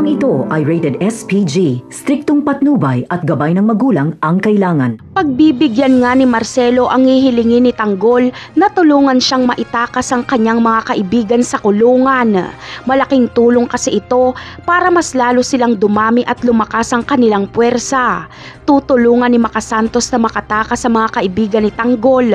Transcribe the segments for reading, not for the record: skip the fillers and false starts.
Programang ito ay rated SPG, striktong patnubay at gabay ng magulang ang kailangan. Pagbibigyan nga ni Marcelo ang hihilingin ni Tanggol na tulungan siyang maitakas ang kanyang mga kaibigan sa kulungan. Malaking tulong kasi ito para mas lalo silang dumami at lumakas ang kanilang puwersa. Tutulungan ni Makasantos na makatakas sa mga kaibigan ni Tanggol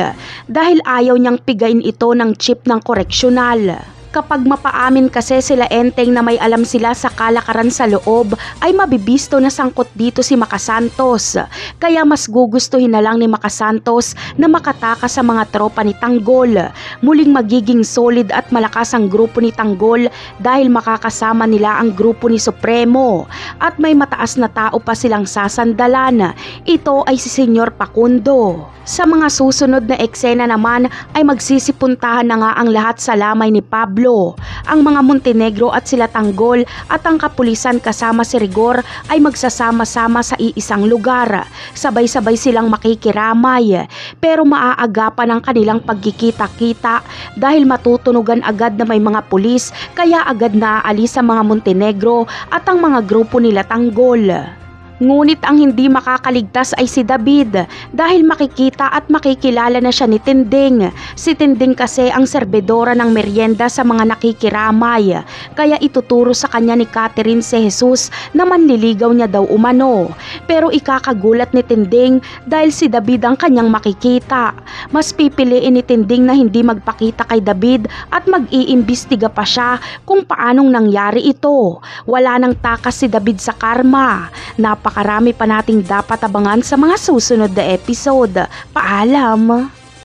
dahil ayaw niyang pigain ito ng chip ng koreksyonal. Kapag mapaamin kasi sila Enteng na may alam sila sa kalakaran sa loob, ay mabibisto na sangkot dito si Makasantos. Kaya mas gugustuhin na lang ni Makasantos na makatakas sa mga tropa ni Tanggol. Muling magiging solid at malakas ang grupo ni Tanggol dahil makakasama nila ang grupo ni Supremo. At may mataas na tao pa silang sasandalan. Ito ay si Senyor Pacundo. Sa mga susunod na eksena naman ay magsisipuntahan na nga ang lahat sa lamay ni Pablo. Ang mga Montenegro at sila Tanggol at ang kapulisan kasama si Rigor ay magsasama-sama sa iisang lugar. Sabay-sabay silang makikiramay pero maaagapan ang kanilang pagkikita-kita dahil matutunugan agad na may mga pulis kaya agad naaalis ang mga Montenegro at ang mga grupo nila Tanggol. Ngunit ang hindi makakaligtas ay si David dahil makikita at makikilala na siya ni Tinding. Si Tinding kasi ang serbedora ng merienda sa mga nakikiramay. Kaya ituturo sa kanya ni Catherine si Jesus na manliligaw niya daw umano. Pero ikakagulat ni Tinding dahil si David ang kanyang makikita. Mas pipiliin ni Tinding na hindi magpakita kay David at mag-iimbestiga pa siya kung paanong nangyari ito. Wala nang takas si David sa karma. Napakarami pa nating dapat abangan sa mga susunod na episode. Paalam!